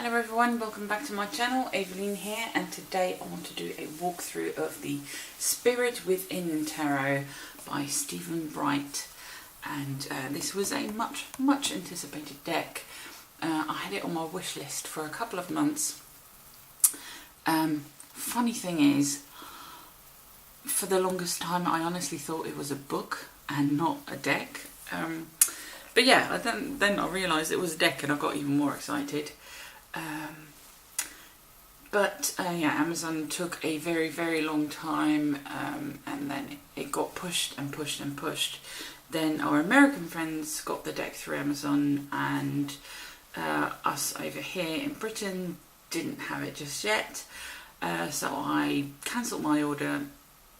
Hello everyone, welcome back to my channel. Evelyn here, and today I want to do a walkthrough of the Spirit Within Tarot by Stephen Bright. And this was a much anticipated deck. I had it on my wish list for a couple of months. Funny thing is, for the longest time I honestly thought it was a book and not a deck. But yeah, then I realised it was a deck and I got even more excited. Yeah, Amazon took a very long time, and then it got pushed and pushed. Then our American friends got the deck through Amazon, and us over here in Britain didn't have it just yet. So I cancelled my order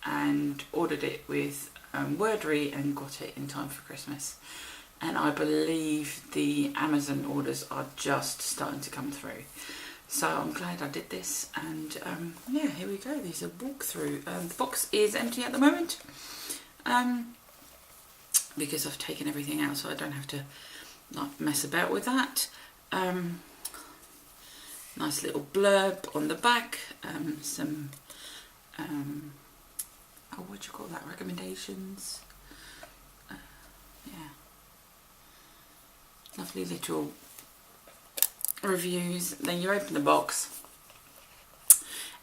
and ordered it with Wordry and got it in time for Christmas. And I believe the Amazon orders are just starting to come through. So I'm glad I did this, and yeah, here we go. There's a walkthrough. The box is empty at the moment because I've taken everything out, so I don't have to like mess about with that. Nice little blurb on the back. Some what do you call that? Recommendations. Yeah. Lovely little reviews. Then you open the box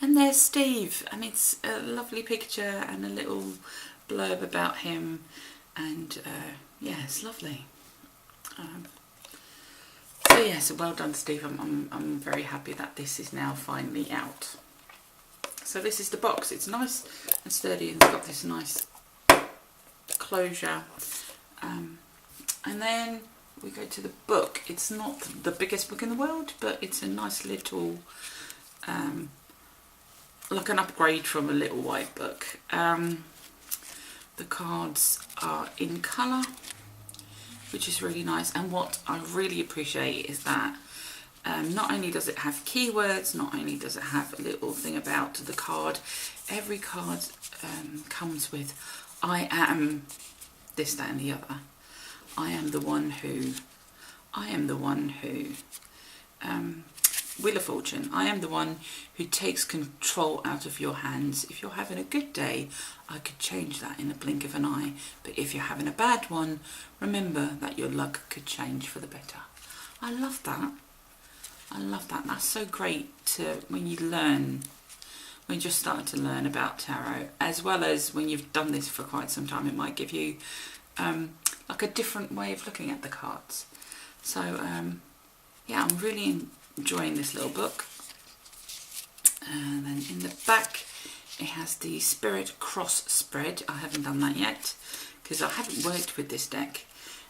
and there's Steve, and it's a lovely picture and a little blurb about him, and yeah, it's lovely. So yeah, so well done, Steve. I'm very happy that this is now finally out. So this is the box. It's nice and sturdy, and it's got this nice closure, and then we go to the book. It's not the biggest book in the world, but it's a nice little, like an upgrade from a little white book. The cards are in colour, which is really nice. And what I really appreciate is that not only does it have keywords, not only does it have a little thing about the card, every card comes with I am this, that and the other. I am the one who, Wheel of Fortune, I am the one who takes control out of your hands. If you're having a good day, I could change that in a blink of an eye. But if you're having a bad one, remember that your luck could change for the better. I love that. I love that. That's so great when you learn, when you're just starting to learn about tarot, as well as when you've done this for quite some time. It might give you like a different way of looking at the cards. So yeah, I'm really enjoying this little book. And then in the back it has the Spirit Cross spread. I haven't done that yet because I haven't worked with this deck.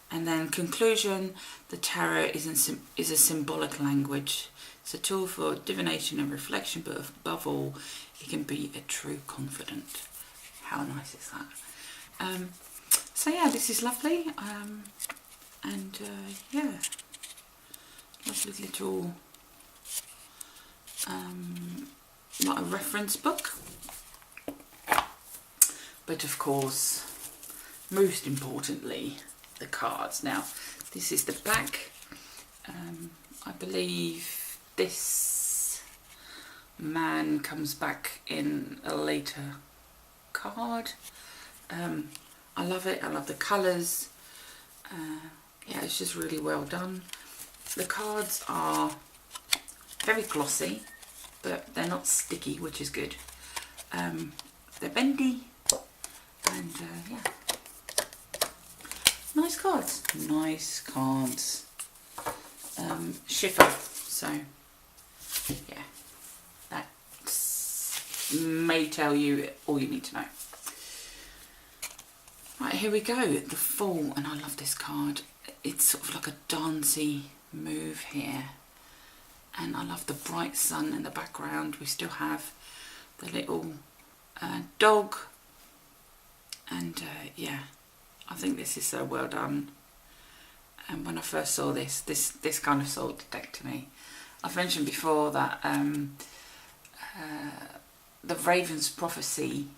And then conclusion, the tarot is a symbolic language. It's a tool for divination and reflection, but above all, it can be a true confidant. How nice is that? So yeah, this is lovely, and yeah, lovely little like a reference book. But of course, most importantly, the cards. Now, this is the back. I believe this man comes back in a later card. I love it. I love the colours. Yeah, it's just really well done. The cards are very glossy, but they're not sticky, which is good. They're bendy, and yeah, nice cards. Nice cards. Schiffer. So yeah, that may tell you all you need to know. Right, here we go, the Fool, and I love this card. It's sort of like a dancey move here, and I love the bright sun in the background. We still have the little dog, and yeah, I think this is so well done. And when I first saw this kind of sold the deck to me. I've mentioned before that the Raven's Prophecy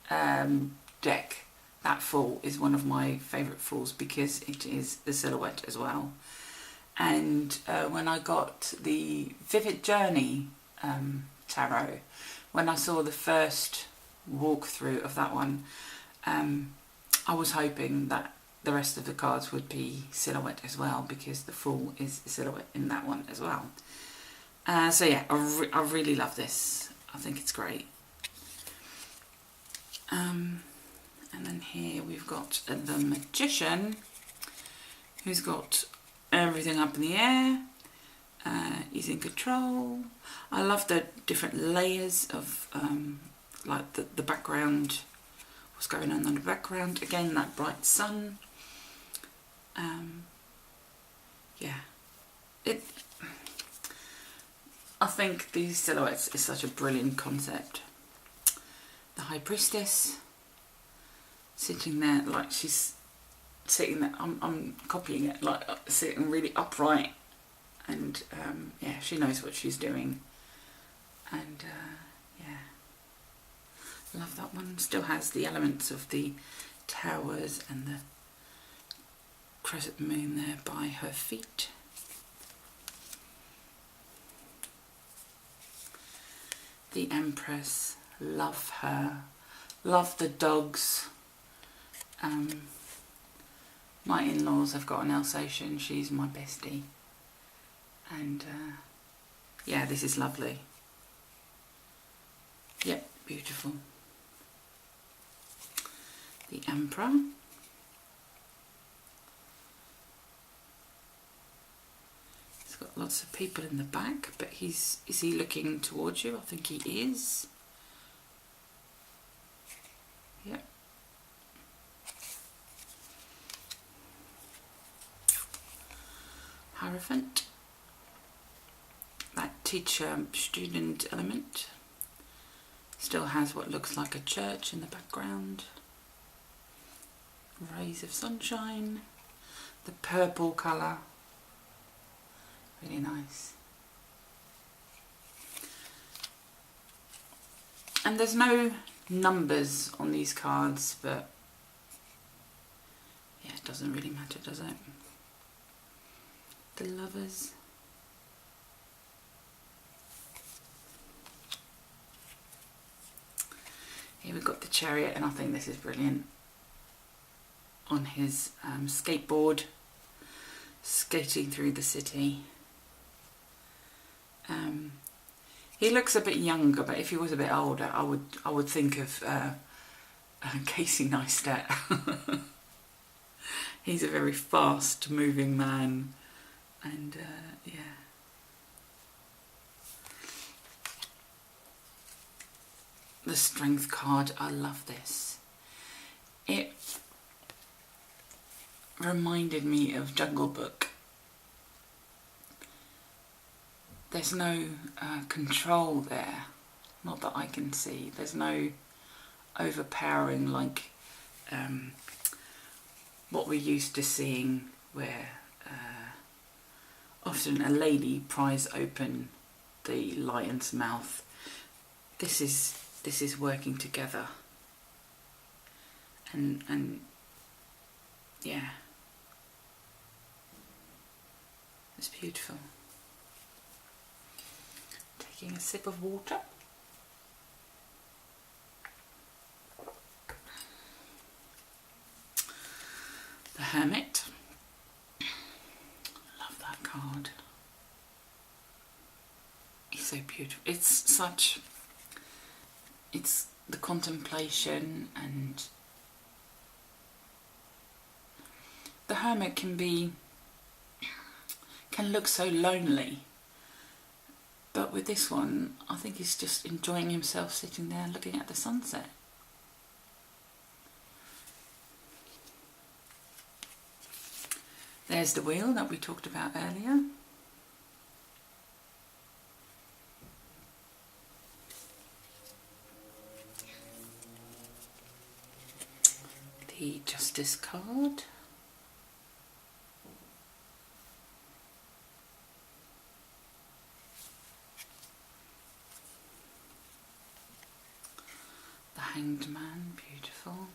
deck, that Fool is one of my favourite Fools because it is the silhouette as well. And when I got the Vivid Journey tarot, when I saw the first walkthrough of that one, I was hoping that the rest of the cards would be silhouette as well, because the Fool is silhouette in that one as well. So yeah, I really love this. I think it's great. And then here we've got the Magician, who's got everything up in the air. He's in control. I love the different layers of like the background, what's going on in the background. Again, that bright sun. Yeah, I think these silhouettes is such a brilliant concept. The High Priestess sitting there, like she's sitting there, I'm copying it, like sitting really upright, and yeah, she knows what she's doing. And yeah, love that one. Still has the elements of the towers and the crescent moon there by her feet. The Empress, love her. Love the dogs. My in-laws have got an Alsatian, she's my bestie. And yeah, this is lovely. Yep, beautiful. The Emperor. He's got lots of people in the back, but is he looking towards you? I think he is. Yep. Hierophant. That teacher-student element. Still has what looks like a church in the background. Rays of sunshine. The purple colour. Really nice. And there's no numbers on these cards, but yeah, it doesn't really matter, does it? The Lovers. Here we've got the Chariot, and I think this is brilliant. On his skateboard, skating through the city. He looks a bit younger, but if he was a bit older, I would think of Casey Neistat. He's a very fast-moving man, and yeah. The Strength card, I love this. It reminded me of Jungle Book. There's no control there, not that I can see. There's no overpowering like what we're used to seeing, where often a lady pries open the lion's mouth. This is working together, and yeah, it's beautiful. Taking a sip of water. The Hermit. Love that card. It's so beautiful. It's the contemplation, and the Hermit can look so lonely. But with this one, I think he's just enjoying himself sitting there looking at the sunset. There's the Wheel that we talked about earlier. The Justice card. Hanged Man, beautiful.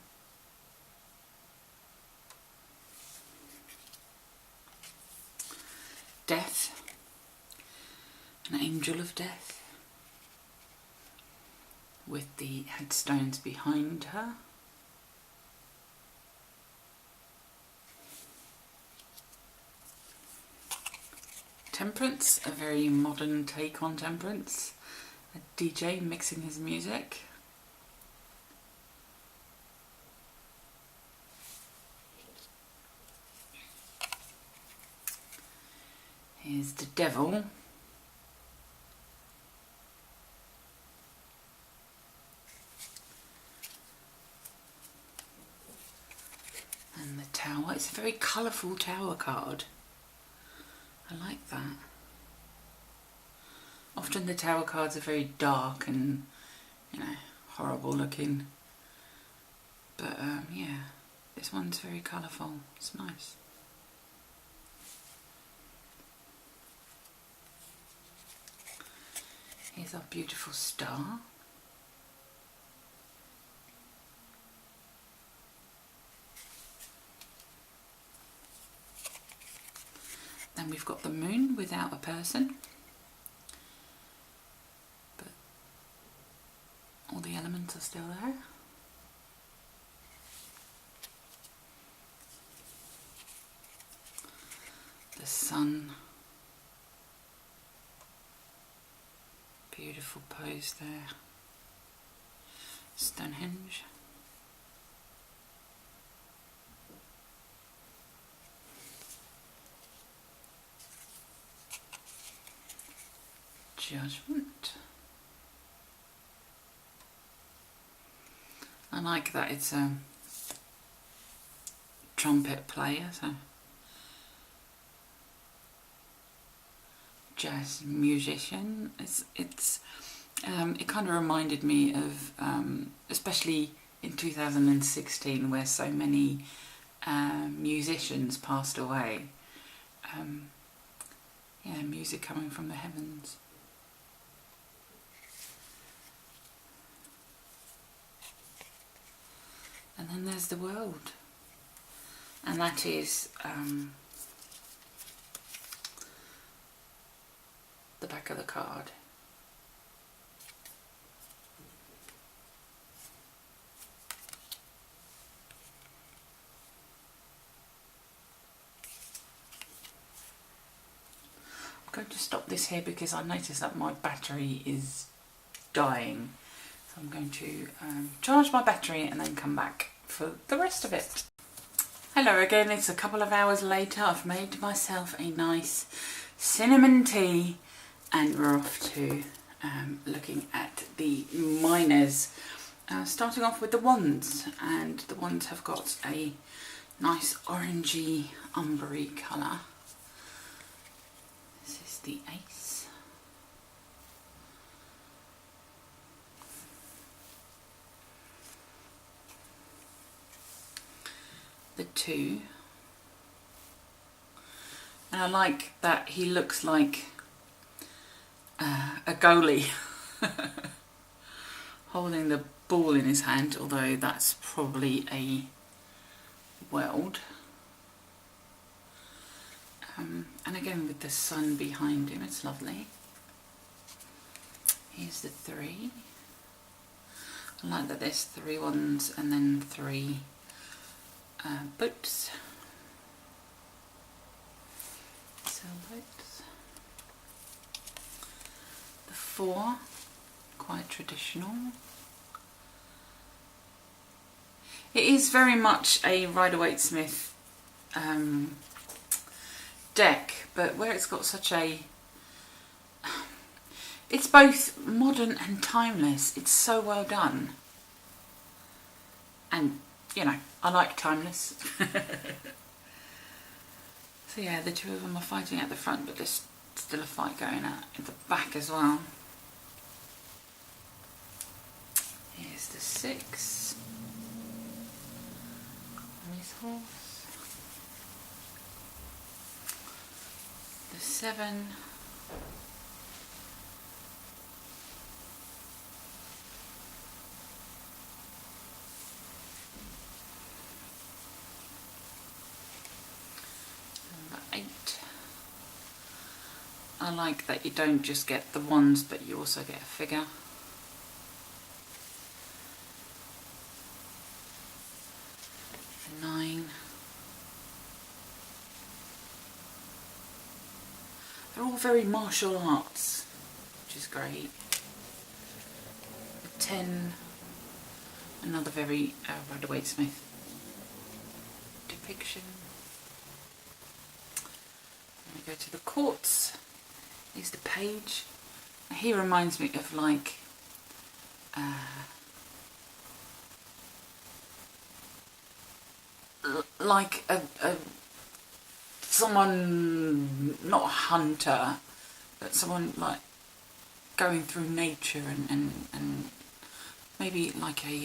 An angel of death with the headstones behind her. Temperance, a very modern take on temperance. A DJ mixing his music. Here's the devil. And the tower. It's a very colourful tower card. I like that. Often the tower cards are very dark and, you know, horrible looking. But yeah, this one's very colourful. It's nice. Here's our beautiful star. Then we've got the moon without a person. But all the elements are still there. The sun. Beautiful pose there. Stonehenge. Judgment. I like that it's a trumpet player, so jazz musician. It kind of reminded me of, especially in 2016, where so many musicians passed away. Yeah, music coming from the heavens. And then there's the world, and that is the back of the card. I'm going to stop this here because I noticed that my battery is dying. So I'm going to charge my battery and then come back for the rest of it. Hello again, it's a couple of hours later. I've made myself a nice cinnamon tea and we're off to looking at the minors. Starting off with the wands, and the wands have got a nice orangey umbery colour. This is the ace. The 2. And I like that he looks like a goalie holding the ball in his hand, although that's probably a weld. And again with the sun behind him, it's lovely. Here's the 3. I like that there's 3 ones and then 3 boats. Sailboats. The 4, quite traditional. It is very much a Rider-Waite-Smith deck, but where it's got such a... It's both modern and timeless. It's so well done. And, you know, I like timeless. So yeah, the 2 of them are fighting at the front, but there's still a fight going on at the back as well. Here's the 6. On his horse. The 7. I like that you don't just get the wands, but you also get a figure. The 9. They're all very martial arts, which is great. The 10, another very Rider-Waite-Smith depiction. We go to the courts. Here's the page. He reminds me of like someone, not a hunter, but someone like going through nature and maybe like a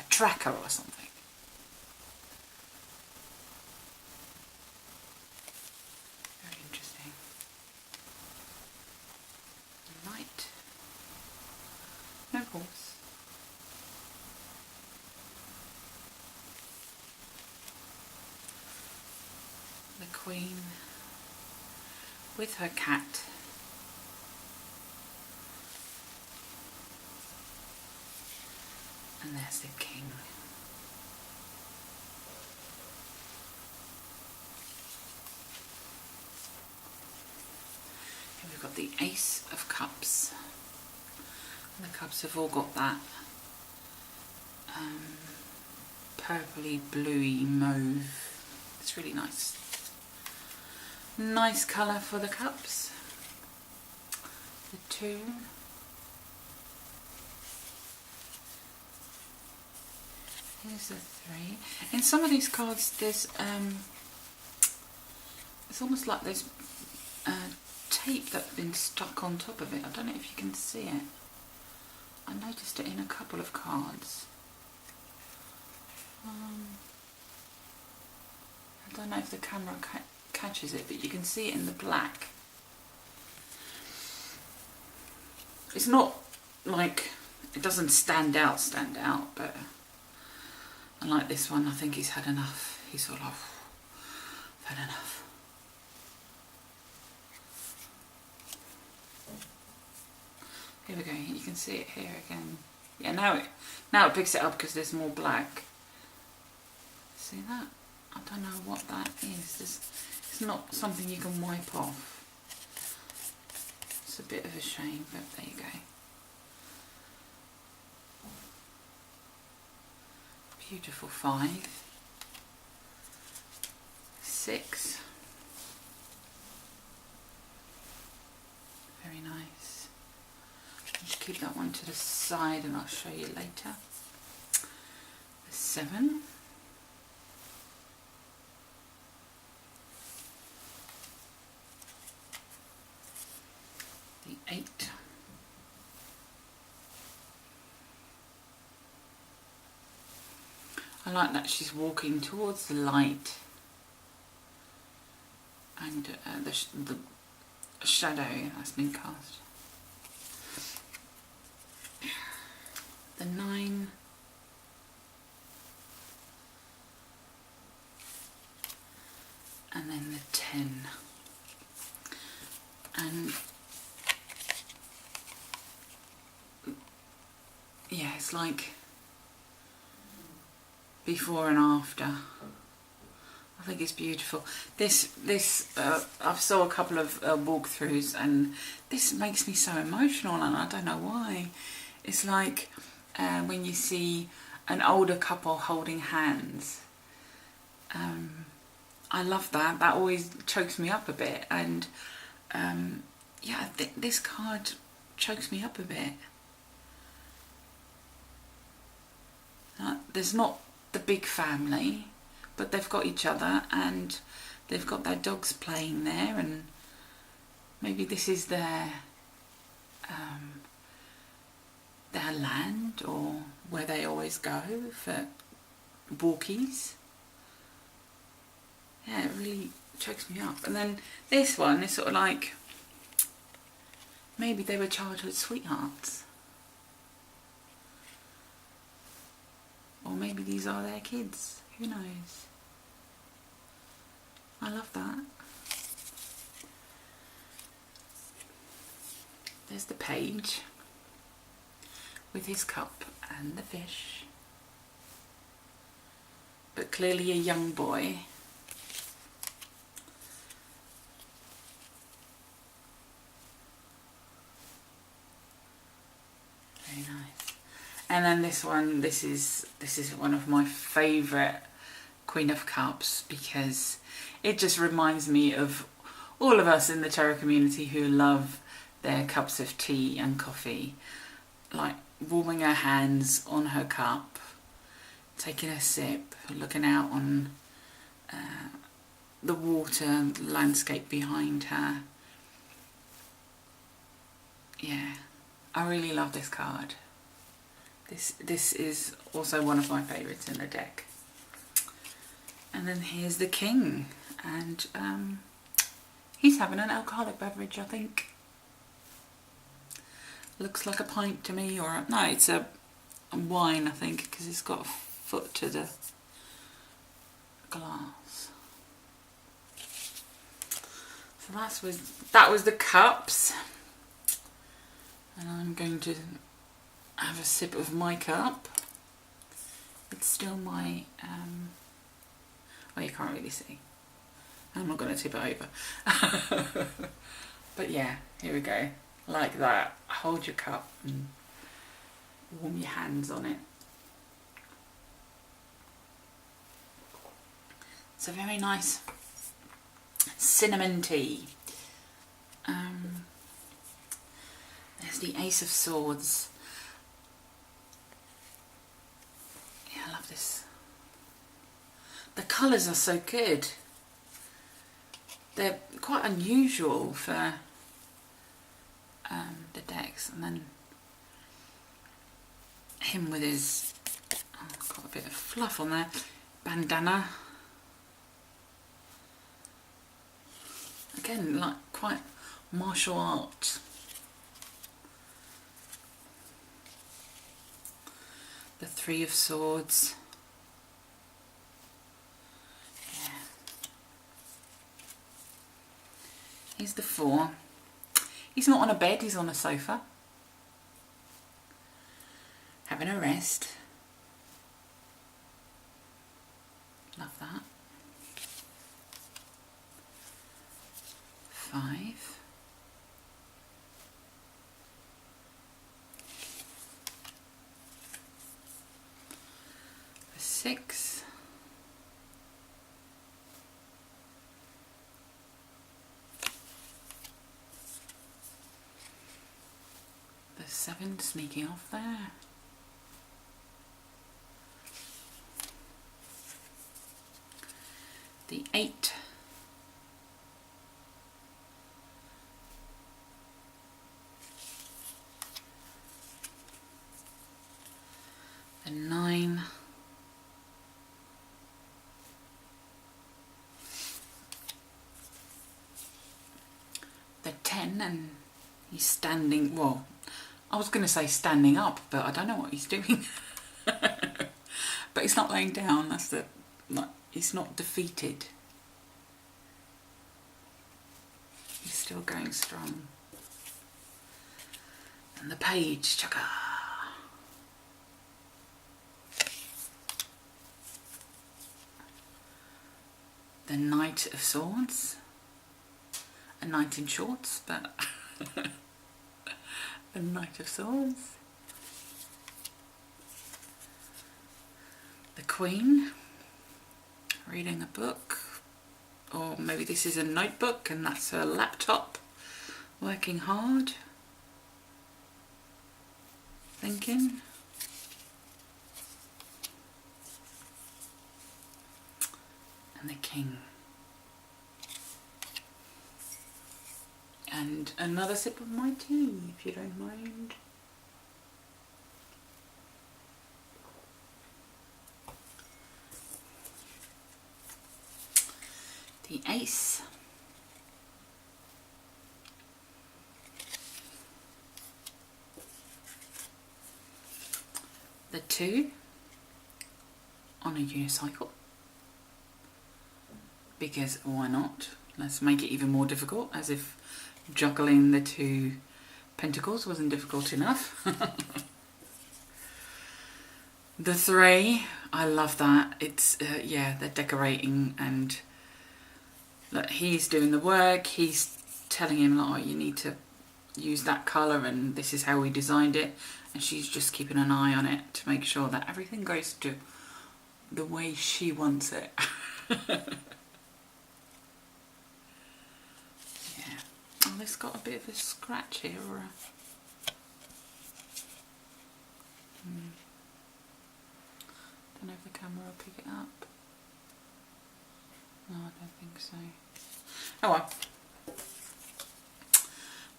tracker or something. Very interesting. Knight. No horse. The Queen with her cat. And there's the King. Here we've got the Ace of Cups. And the cups have all got that purpley, bluey mauve. It's really nice. Nice colour for the cups. The 2. Here's the 3. In some of these cards, there's it's almost like there's tape that's been stuck on top of it. I don't know if you can see it. I noticed it in a couple of cards. I don't know if the camera catches it, but you can see it in the black. It's not like, it doesn't stand out, but unlike this one, I think he's had enough. He's sort of had enough. Here we go. You can see it here again. Yeah, now it picks it up because there's more black. See that? I don't know what that is. It's not something you can wipe off. It's a bit of a shame, but there you go. Beautiful 5. 6. Very nice. Just keep that one to the side and I'll show you later. The 7. The 8. I like that she's walking towards the light and the shadow that's been cast. The 9. And then the 10. And yeah, it's like before and after. I think it's beautiful. This I've saw a couple of walkthroughs, and this makes me so emotional, and I don't know why. It's like when you see an older couple holding hands. I love that. That always chokes me up a bit, and yeah, this card chokes me up a bit. There's not the big family, but they've got each other and they've got their dogs playing there, and maybe this is their land, or where they always go for walkies. Yeah, it really chokes me up. And then this one is sort of like, maybe they were childhood sweethearts. Or maybe these are their kids. Who knows? I love that. there's the page with his cup and the fish, but clearly a young boy. Very nice. And then this one, this is one of my favourite Queen of Cups, because it just reminds me of all of us in the tarot community who love their cups of tea and coffee, like warming her hands on her cup, taking a sip, looking out on the water landscape behind her. Yeah, I really love this card. This is also one of my favourites in the deck. And then here's the King, and he's having an alcoholic beverage, I think. Looks like a pint to me, or no, it's a wine, I think, because it's got a foot to the glass. So that was the cups, and I'm going to have a sip of my cup. It's still my oh, you can't really see. I'm not going to tip it over. But yeah, here we go. Like that. Hold your cup and warm your hands on it. It's a very nice cinnamon tea. There's the Ace of Swords. Yeah, I love this. The colours are so good. They're quite unusual for the decks. And then him with his, oh, got a bit of fluff on there, bandana. Again, like quite martial art. The Three of Swords. Yeah. Here's the Four. He's not on a bed, he's on a sofa. Having a rest. Love that. 5. The 6. The 7 sneaking off there. The 8. The 9. The 10, and he's standing, well, I was going to say standing up, but I don't know what he's doing. But he's not laying down, that's the, like, he's not defeated. He's still going strong. And the Page, chaka. The Knight of Swords. A knight in shorts, but the Knight of Swords. The Queen, reading a book, or maybe this is a notebook and that's her laptop, working hard, thinking. And the King. And another sip of my tea, if you don't mind. The Ace. The 2 on a unicycle. Because why not? Let's make it even more difficult, as if juggling the 2 Pentacles wasn't difficult enough. The 3, I love that. It's, yeah, they're decorating, and look, he's doing the work. He's telling him, like, oh, you need to use that colour and this is how we designed it. And she's just keeping an eye on it to make sure that everything goes to the way she wants it. Yeah. Oh, it's got a bit of a scratch here, or a... Don't know if the camera will pick it up. No, I don't think so. Oh well.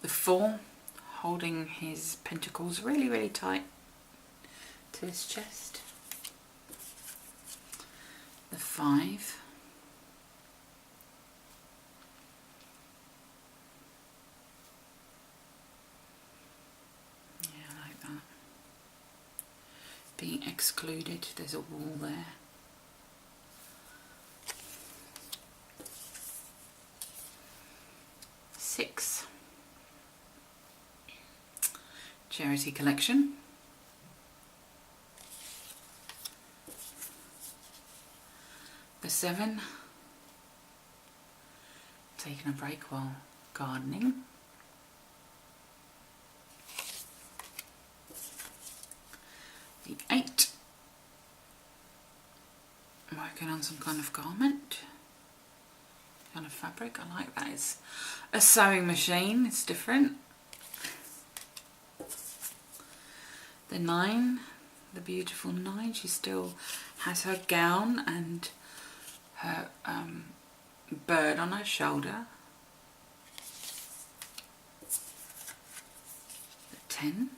The 4, holding his pentacles really, really tight to his chest. The 5. Yeah, I like that. Being excluded, there's a wall there. 6. Charity collection. The 7. Taking a break while gardening. The 8. Working on some kind of garment. Kind of fabric. I like that. It's a sewing machine. It's different. The 9, the beautiful 9, she still has her gown and her bird on her shoulder. The 10,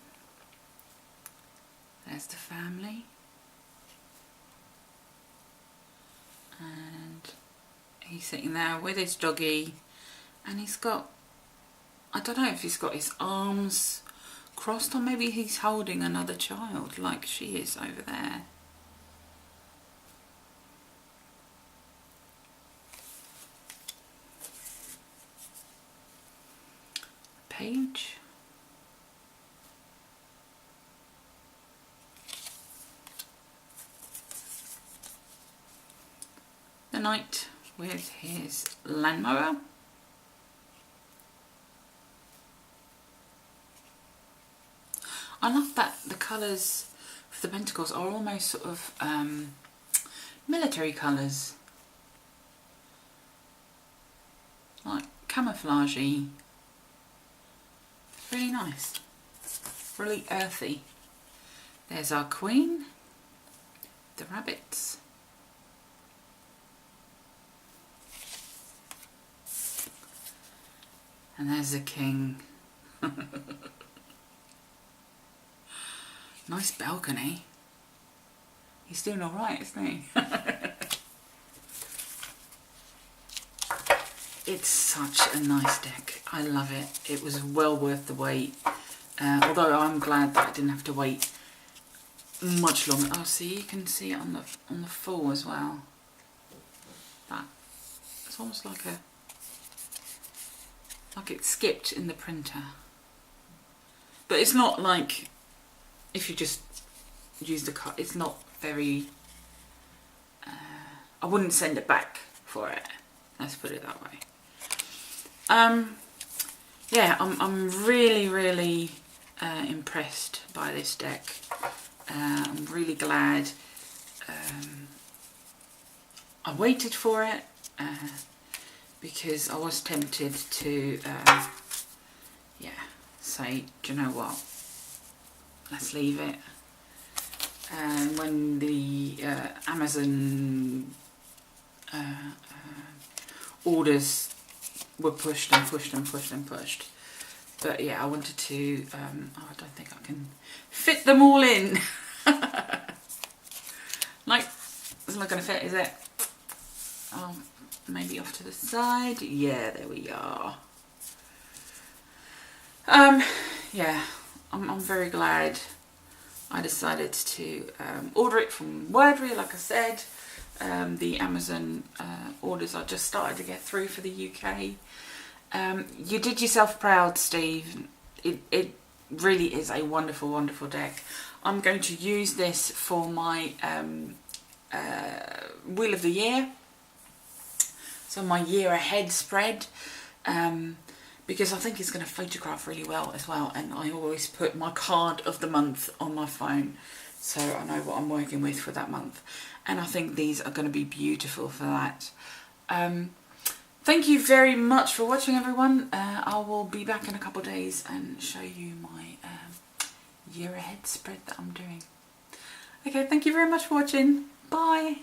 there's the family. And he's sitting there with his doggy, and he's got, I don't know if he's got his arms crossed, or maybe he's holding another child like she is over there. Page. The Knight with his lawnmower. I love that the colours of the pentacles are almost sort of military colours, like camouflagey. It's really nice, really earthy. There's our queen, the rabbits, and there's the king. Nice balcony. He's doing all right, isn't he? It's such a nice deck. I love it. It was well worth the wait. Although I'm glad that I didn't have to wait much longer. Oh, see, you can see it on the full as well. That it's almost like it skipped in the printer. But it's not like, if you just use the cut, it's not very, I wouldn't send it back for it, let's put it that way. Yeah, I'm really, really impressed by this deck. I'm really glad I waited for it, because I was tempted to, yeah, say, do you know what? Let's leave it. And when the Amazon orders were pushed and pushed and pushed and pushed, but yeah, I wanted to. Oh, I don't think I can fit them all in. Like, it's not going to fit, is it? Oh, maybe off to the side. Yeah, there we are. Yeah. I'm very glad I decided to order it from Wordry, like I said. The Amazon orders I just started to get through for the UK. You did yourself proud, Steve. it really is a wonderful, wonderful deck. I'm going to use this for my Wheel of the Year, so my year ahead spread, because I think it's going to photograph really well as well, and I always put my card of the month on my phone so I know what I'm working with for that month, and I think these are going to be beautiful for that. Thank you very much for watching, everyone. I will be back in a couple of days and show you my year ahead spread that I'm doing. Okay, thank you very much for watching. Bye.